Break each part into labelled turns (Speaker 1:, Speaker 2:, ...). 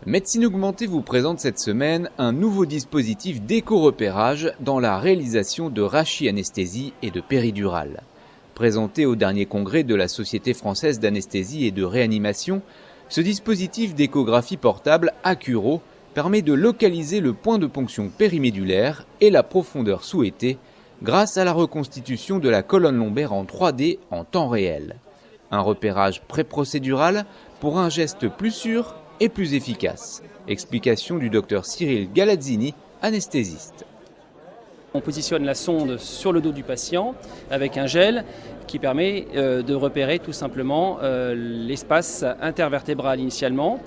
Speaker 1: Médecine Augmentée vous présente cette semaine un nouveau dispositif d'éco-repérage dans la réalisation de rachianesthésie et de péridurale. Présenté au dernier congrès de la Société française d'anesthésie et de réanimation, ce dispositif d'échographie portable Accuro permet de localiser le point de ponction périmédulaire et la profondeur souhaitée grâce à la reconstitution de la colonne lombaire en 3D en temps réel. Un repérage pré-procédural pour un geste plus sûr et plus efficace. Explication du docteur Cyril Galazzini, anesthésiste.
Speaker 2: On positionne la sonde sur le dos du patient avec un gel qui permet de repérer tout simplement l'espace intervertébral initialement.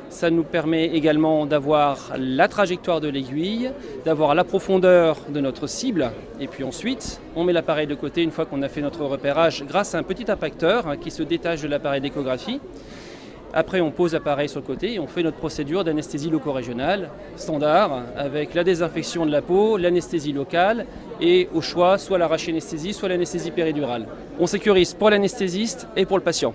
Speaker 2: Ça nous permet également d'avoir la trajectoire de l'aiguille, d'avoir la profondeur de notre cible. Et puis ensuite, on met l'appareil de côté une fois qu'on a fait notre repérage grâce à un petit impacteur qui se détache de l'appareil d'échographie. Après, on pose l'appareil sur le côté et on fait notre procédure d'anesthésie loco-régionale standard avec la désinfection de la peau, l'anesthésie locale et au choix soit la rachianesthésie, soit l'anesthésie péridurale. On sécurise pour l'anesthésiste et pour le patient.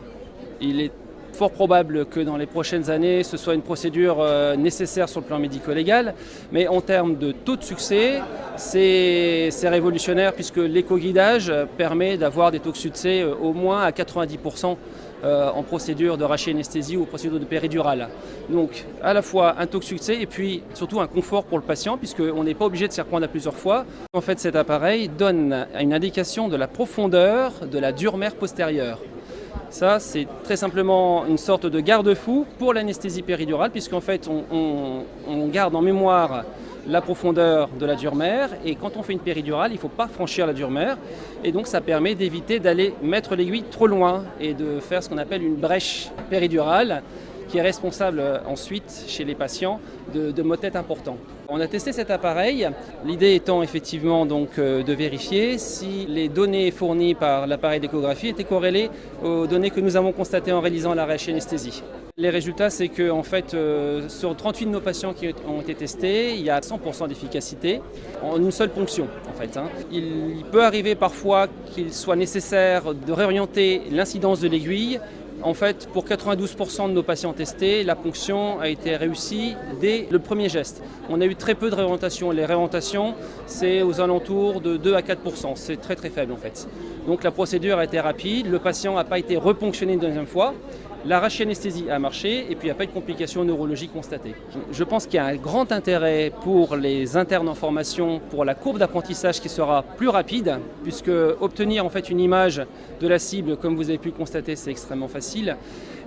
Speaker 2: Il est fort probable que dans les prochaines années, ce soit une procédure nécessaire sur le plan médico-légal, mais en termes de taux de succès, c'est révolutionnaire puisque l'éco-guidage permet d'avoir des taux de succès au moins à 90% en procédure de rachianesthésie ou procédure de péridurale. Donc à la fois un taux de succès et puis surtout un confort pour le patient puisqu'on n'est pas obligé de s'y reprendre à plusieurs fois. En fait, cet appareil donne une indication de la profondeur de la dure-mère postérieure. Ça, c'est très simplement une sorte de garde-fou pour l'anesthésie péridurale, puisqu'en fait, on garde en mémoire la profondeur de la dure-mère, et quand on fait une péridurale, il ne faut pas franchir la dure-mère, et donc ça permet d'éviter d'aller mettre l'aiguille trop loin et de faire ce qu'on appelle une brèche péridurale, qui est responsable ensuite chez les patients de maux de tête importants. On a testé cet appareil, l'idée étant effectivement donc de vérifier si les données fournies par l'appareil d'échographie étaient corrélées aux données que nous avons constatées en réalisant la rachianesthésie. Les résultats, c'est que en fait, sur 38 de nos patients qui ont été testés, il y a 100% d'efficacité en une seule ponction. En fait, Il peut arriver parfois qu'il soit nécessaire de réorienter l'incidence de l'aiguille. En fait, pour 92% de nos patients testés, la ponction a été réussie dès le premier geste. On a eu très peu de réorientation. Les réorientations, c'est aux alentours de 2 à 4%. C'est très très faible en fait. Donc la procédure a été rapide, le patient n'a pas été reponctionné une deuxième fois. La rachianesthésie a marché et puis il n'y a pas eu de complications neurologiques constatées. Je pense qu'il y a un grand intérêt pour les internes en formation, pour la courbe d'apprentissage qui sera plus rapide, puisque obtenir en fait une image de la cible, comme vous avez pu le constater, c'est extrêmement facile.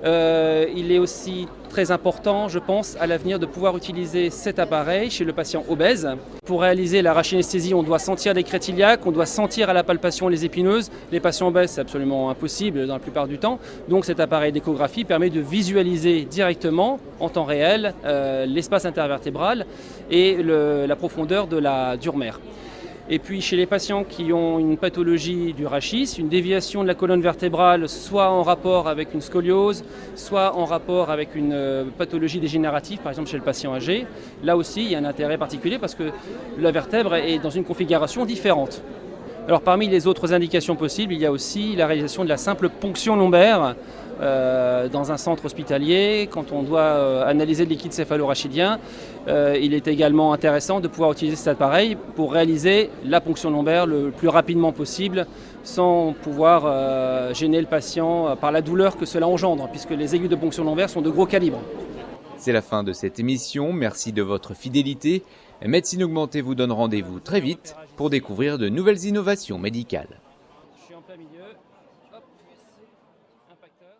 Speaker 2: Il est aussi très important, je pense, à l'avenir de pouvoir utiliser cet appareil chez le patient obèse. Pour réaliser la rachianesthésie, on doit sentir les crêtes iliaques, on doit sentir à la palpation les épineuses. Les patients obèses, c'est absolument impossible dans la plupart du temps. Donc cet appareil d'échographie permet de visualiser directement, en temps réel, l'espace intervertébral et la profondeur de la dure-mère. Et puis chez les patients qui ont une pathologie du rachis, une déviation de la colonne vertébrale, soit en rapport avec une scoliose, soit en rapport avec une pathologie dégénérative, par exemple chez le patient âgé, là aussi il y a un intérêt particulier parce que la vertèbre est dans une configuration différente. Alors parmi les autres indications possibles, il y a aussi la réalisation de la simple ponction lombaire dans un centre hospitalier. Quand on doit analyser le liquide céphalorachidien, il est également intéressant de pouvoir utiliser cet appareil pour réaliser la ponction lombaire le plus rapidement possible sans pouvoir gêner le patient par la douleur que cela engendre, puisque les aiguilles de ponction lombaire sont de gros calibre.
Speaker 1: C'est la fin de cette émission, merci de votre fidélité. Médecine Augmentée vous donne rendez-vous très vite pour découvrir de nouvelles innovations médicales.
Speaker 2: Je suis en plein milieu. Hop. Impacteur.